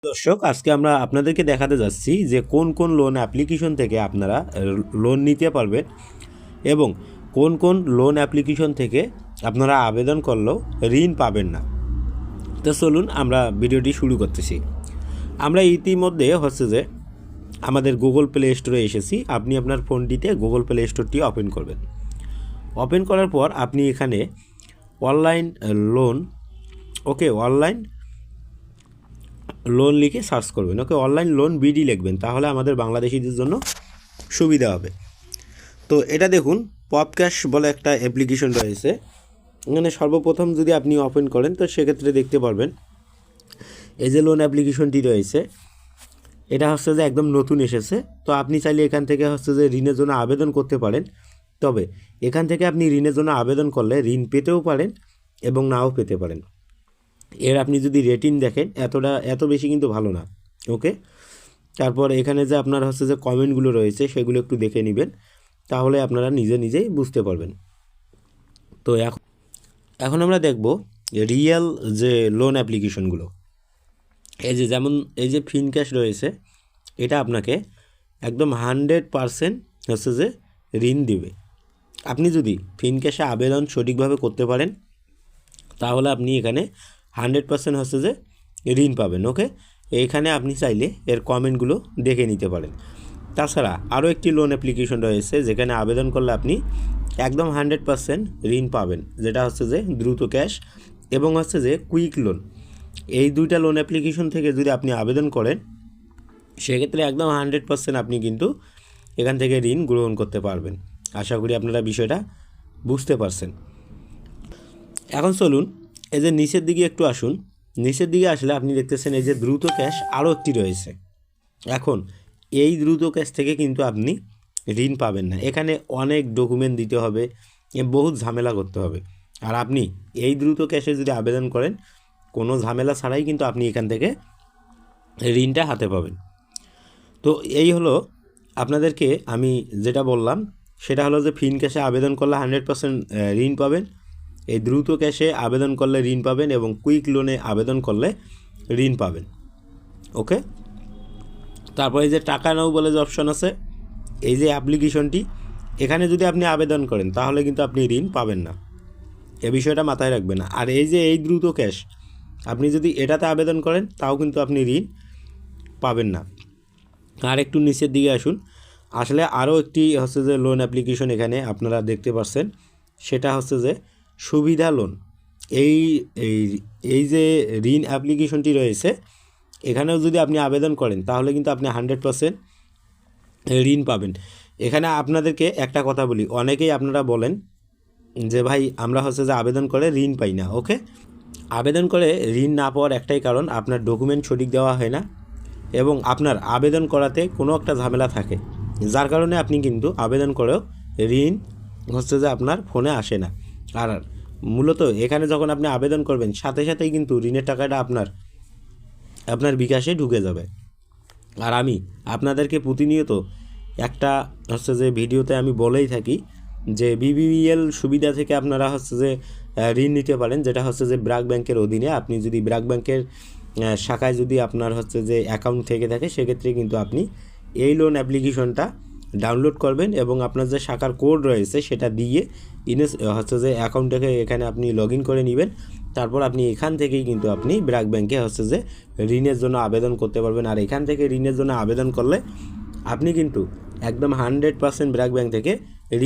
দর্শক, আজকে আমরা আপনাদেরকে দেখাতে যাচ্ছি যে কোন কোন লোন অ্যাপ্লিকেশন থেকে আপনারা লোন নিতে পারবেন এবং কোন কোন লোন অ্যাপ্লিকেশন থেকে আপনারা আবেদন করলেও ঋণ পাবেন না। তো চলুন আমরা ভিডিওটি শুরু করতেছি। আমরা ইতিমধ্যে যে আমাদের গুগল প্লে স্টোরে এসেছি। আপনি আপনার ফোনটিতে গুগল প্লে স্টোরটি ওপেন করবেন। ওপেন করার পর আপনি এখানে অনলাইন লোন অনলাইন লোন লিখে সার্চ করবেন। অনলাইন লোন বিডি লিখবেন, তাহলে আমাদের বাংলাদেশিদের জন্য সুবিধা হবে। তো এটা দেখুন, পপ ক্যাশ বলে একটা অ্যাপ্লিকেশন রয়েছে। এখানে সর্বপ্রথম যদি আপনি ওপেন করেন তো সেক্ষেত্রে দেখতে পারবেন এই যে লোন অ্যাপ্লিকেশনটি রয়েছে, এটা যে একদম নতুন এসেছে। তো আপনি চাইলে এখান থেকে যে ঋণের জন্য আবেদন করতে পারেন। তবে এখান থেকে আপনি ঋণের জন্য আবেদন করলে ঋণ পেতেও পারেন এবং নাও পেতে পারেন। এর আপনি যদি রেটিং দেখেন, এত বেশি কিন্তু ভালো না। তারপর এখানে যে আপনার যে কমেন্টগুলো রয়েছে সেগুলো একটু দেখে নেবেন, তাহলে আপনারা নিজেই বুঝতে পারবেন। তো এখন আমরা দেখব রিয়েল যে লোন অ্যাপ্লিকেশনগুলো। যেমন এই যে ফিনক্যাশ রয়েছে, এটা আপনাকে একদম 100% যে ঋণ দিবে। আপনি যদি ফিনক্যাশে আবেদন সঠিকভাবে করতে পারেন তাহলে আপনি এখানে 100% যে ঋণ পাবেন। এইখানে আপনি চাইলে এর কমেন্টগুলো দেখে নিতে পারেন। তাছাড়া আরও একটি লোন অ্যাপ্লিকেশন রয়েছে যেখানে আবেদন করলে আপনি একদম 100% ঋণ পাবেন, যেটা যে দ্রুত ক্যাশ এবং যে কুইক লোন। এই দুইটা লোন অ্যাপ্লিকেশন থেকে যদি আপনি আবেদন করেন সেক্ষেত্রে একদম 100% আপনি কিন্তু এখান থেকে ঋণ গ্রহণ করতে পারবেন। আশা করি আপনারা বিষয়টা বুঝতে পারছেন। এখন চলুন এই যে নিচের দিকে একটু আসুন। নিচের দিকে আসলে আপনি দেখতেছেন এই যে দ্রুত ক্যাশ আরও একটি রয়েছে। এখন এই দ্রুত ক্যাশ থেকে কিন্তু আপনি ঋণ পাবেন না। এখানে অনেক ডকুমেন্ট দিতে হবে, বহুত ঝামেলা করতে হবে। আর আপনি এই দ্রুত ক্যাশে যদি আবেদন করেন কোনো ঝামেলা ছাড়াই কিন্তু আপনি এখান থেকে ঋণটা হাতে পাবেন। তো এই হলো আপনাদেরকে আমি যেটা বললাম, সেটা হলো যে ফিনক্যাশে আবেদন করলে 100% ঋণ পাবেন, এই দ্রুত ক্যাশে আবেদন করলে ঋণ পাবেন এবং কুইক লোনে আবেদন করলে ঋণ পাবেন। তারপরে এই যে টাকা নাও বলে যে অপশন আছে, এই যে অ্যাপ্লিকেশনটি, এখানে যদি আপনি আবেদন করেন তাহলে কিন্তু আপনি ঋণ পাবেন না। এ বিষয়টা মাথায় রাখবেন। আর এই দ্রুত ক্যাশ, আপনি যদি এটাতে আবেদন করেন তাও কিন্তু আপনি ঋণ পাবেন না। আর একটু নিচের দিকে আসুন। আসলে আরও একটি যে লোন অ্যাপ্লিকেশন এখানে আপনারা দেখতে পাচ্ছেন, সেটা যে সুবিধা লোন। এই এই যে ঋণ অ্যাপ্লিকেশনটি রয়েছে, এখানেও যদি আপনি আবেদন করেন তাহলে কিন্তু আপনি 100% ঋণ পাবেন। এখানে আপনাদেরকে একটা কথা বলি, অনেকেই আপনারা বলেন যে ভাই আমরা যে আবেদন করে ঋণ পাই না। আবেদন করে ঋণ না পাওয়ার একটাই কারণ, আপনার ডকুমেন্ট সঠিক দেওয়া হয় না এবং আপনার আবেদন করাতে কোনো একটা ঝামেলা থাকে, যার কারণে আপনি কিন্তু আবেদন করেও ঋণ যে আপনার ফোনে আসে না। আর মূলত এখানে যখন আপনি আবেদন করবেন সাথে সাথেই কিন্তু ঋণের টাকাটা আপনার বিকাশে ঢুকে যাবে। আর আমি আপনাদেরকে প্রতিনিয়ত একটা যে ভিডিওতে আমি বলেই থাকি যে বিবিএল সুবিধা থেকে আপনারা যে ঋণ নিতে পারেন, যেটা যে ব্র্যাক ব্যাংকের অধীনে। আপনি যদি ব্র্যাক ব্যাংকের শাখায় যদি আপনার যে অ্যাকাউন্ট থেকে থাকে সেক্ষেত্রে কিন্তু আপনি এই লোন অ্যাপ্লিকেশনটা ডাউনলোড করবেন এবং আপনার যে শাখার কোড রয়েছে সেটা দিয়ে যে অ্যাকাউন্টটাকে এখানে আপনি লগ ইন করে নেবেন। তারপর আপনি এখান থেকেই কিন্তু আপনি ব্র্যাক ব্যাংকে যে ঋণের জন্য আবেদন করতে পারবেন। আর এখান থেকে ঋণের জন্য আবেদন করলে আপনি কিন্তু একদম 100% ব্র্যাক ব্যাংক থেকে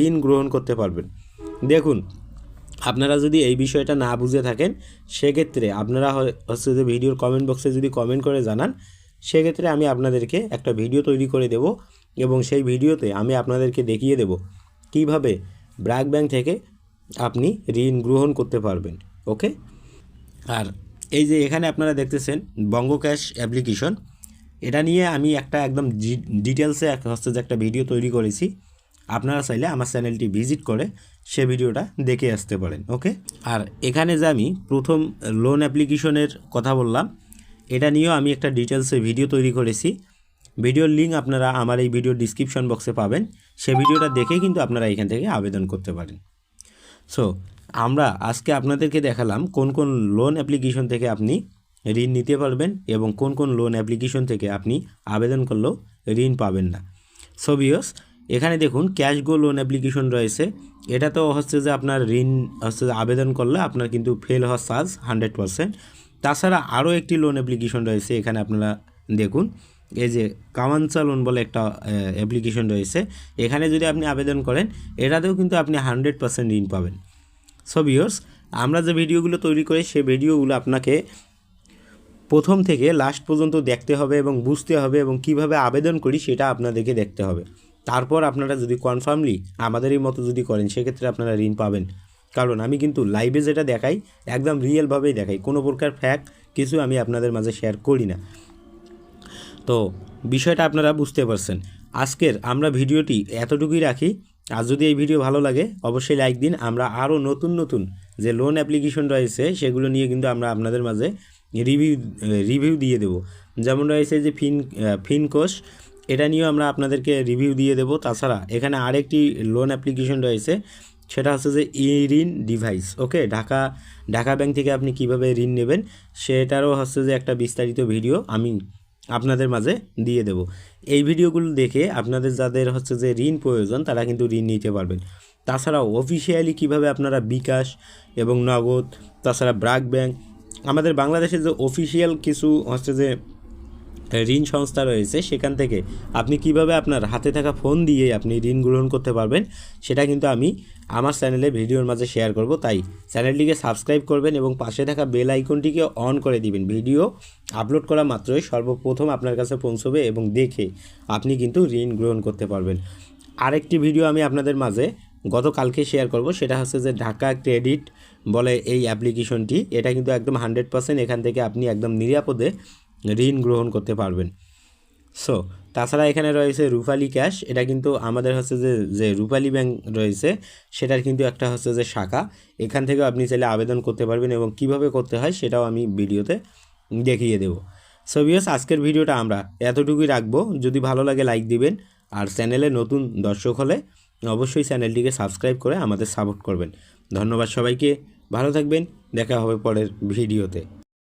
ঋণ গ্রহণ করতে পারবেন। দেখুন, আপনারা যদি এই বিষয়টা না বুঝে থাকেন সেক্ষেত্রে আপনারা যে ভিডিওর কমেন্ট বক্সে যদি কমেন্ট করে জানান, সেক্ষেত্রে আমি আপনাদেরকে একটা ভিডিও তৈরি করে দেব এবং সেই ভিডিওতে আমি আপনাদেরকে দেখিয়ে দেব কিভাবে ব্র্যাক ব্যাংক থেকে আপনি ঋণ গ্রহণ করতে পারবেন। আর এই যে এখানে আপনারা দেখতেছেন বঙ্গ ক্যাশ অ্যাপ্লিকেশন, এটা নিয়ে আমি একটা একদম ডিটেলসে যে একটা ভিডিও তৈরি করেছি। আপনারা চাইলে আমার চ্যানেলটি ভিজিট করে সে ভিডিওটা দেখে আসতে পারেন। আর এখানে যে আমি প্রথম লোন অ্যাপ্লিকেশনের কথা বললাম, এটা নিয়েও আমি একটা ডিটেলসে ভিডিও তৈরি করেছি। ভিডিওর লিঙ্ক আপনারা আমার এই ভিডিওর ডিসক্রিপশন বক্সে পাবেন। সে ভিডিওটা দেখে কিন্তু আপনারা এখান থেকে আবেদন করতে পারেন। সো আমরা আজকে আপনাদেরকে দেখালাম কোন কোন লোন অ্যাপ্লিকেশন থেকে আপনি ঋণ নিতে পারবেন এবং কোন কোন লোন অ্যাপ্লিকেশন থেকে আপনি আবেদন করলেও ঋণ পাবেন না। সো ভিউয়ার্স, এখানে দেখুন ক্যাশ গো লোন অ্যাপ্লিকেশন রয়েছে। এটা তো হচ্ছে যে আপনার ঋণ হচ্ছে যে আবেদন করলে আপনার কিন্তু ফেল হওয়ার চান্স 100%। তাছাড়া আরও একটি লোন অ্যাপ্লিকেশন রয়েছে, এখানে আপনারা দেখুন এই যে কামানসা লোন বলে একটা অ্যাপ্লিকেশন রয়েছে। এখানে যদি আপনি আবেদন করেন এটাতেও কিন্তু আপনি 100% ঋণ পাবেন। সো ভিউয়ার্স, আমরা যে ভিডিওগুলো তৈরি করি সেই ভিডিওগুলো আপনাকে প্রথম থেকে লাস্ট পর্যন্ত দেখতে হবে এবং বুঝতে হবে এবং কিভাবে আবেদন করি সেটা আপনাদেরকে দেখতে হবে। তারপর আপনারা যদি কনফার্মলি আমাদেরই মতো যদি করেন সেক্ষেত্রে আপনারা ঋণ পাবেন। কারণ আমি কিন্তু লাইভে যেটা দেখাই একদম রিয়েলভাবেই দেখাই, কোনো প্রকার ফ্যাক্ট কিছু আমি আপনাদের মাঝে শেয়ার করি না। তো বিষয়টা আপনারা বুঝতে পারছেন। আজকের আমরা ভিডিওটি এতটুকুই রাখি। আর যদি এই ভিডিও ভালো লাগে অবশ্যই লাইক দিন। আমরা আরও নতুন নতুন যে লোন অ্যাপ্লিকেশন রয়েছে সেগুলো নিয়ে কিন্তু আমরা আপনাদের মাঝে রিভিউ দিয়ে দেব। যেমন রয়েছে যে ফিনকোষ, এটা নিয়েও আমরা আপনাদেরকে রিভিউ দিয়ে দেব। তাছাড়া এখানে আরেকটি লোন অ্যাপ্লিকেশন রয়েছে, সেটা হচ্ছে যে ঋণ ডিভাইস। ওকে, ঢাকা ব্যাংক থেকে আপনি কিভাবে ঋণ নেবেন সেটারও হচ্ছে যে একটা বিস্তারিত ভিডিও আমি আপনাদের মাঝে দিয়ে দেব। এই ভিডিওগুলো দেখে আপনাদের যাদের হচ্ছে যে ঋণ প্রয়োজন তারা কিন্তু ঋণ নিতে পারবেন। তাছাড়াও অফিসিয়ালি কিভাবে আপনারা বিকাশ এবং নগদ, তাছাড়া ব্র্যাক ব্যাংক, আমাদের বাংলাদেশের যে অফিসিয়াল কিছু হচ্ছে যে ঋণ সংস্থা রয়েছে সেখান থেকে আপনি কিভাবে আপনার হাতে থাকা ফোন দিয়ে আপনি ঋণ গ্রহণ করতে পারবেন সেটা কিন্তু আমি আমার চ্যানেলে ভিডিওর মাঝে শেয়ার করব। তাই চ্যানেলটিকে সাবস্ক্রাইব করবেন এবং পাশে থাকা বেল আইকনটিকে অন করে দিবেন। ভিডিও আপলোড করা মাত্রই সর্বপ্রথম আপনার কাছে পৌঁছবে এবং দেখে আপনি কিন্তু ঋণ গ্রহণ করতে পারবেন। আরেকটি ভিডিও আমি আপনাদের মাঝে গতকালকে শেয়ার করব, সেটা হচ্ছে যে ঢাকা ক্রেডিট বলে এই অ্যাপ্লিকেশনটি। এটা কিন্তু একদম 100%, এখান থেকে আপনি একদম নিরাপদে ঋণ গ্রহণ করতে পারবেন। সো তাছাড়া এখানে রয়েছে রূপালী ক্যাশ, এটা কিন্তু আমাদের হচ্ছে যে রূপালী ব্যাংক রয়েছে সেটার কিন্তু একটা হচ্ছে যে শাখা, এখান থেকেও আপনি চাইলে আবেদন করতে পারবেন এবং কিভাবে করতে হয় সেটাও আমি ভিডিওতে দেখিয়ে দেব। সো ভিউয়ার্স, আজকের ভিডিওটা আমরা এতটুকুই রাখবো। যদি ভালো লাগে লাইক দিবেন, আর চ্যানেলে নতুন দর্শক হলে অবশ্যই চ্যানেলটিকে সাবস্ক্রাইব করে আমাদের সাপোর্ট করবেন। ধন্যবাদ সবাইকে, ভালো থাকবেন, দেখা হবে পরের ভিডিওতে।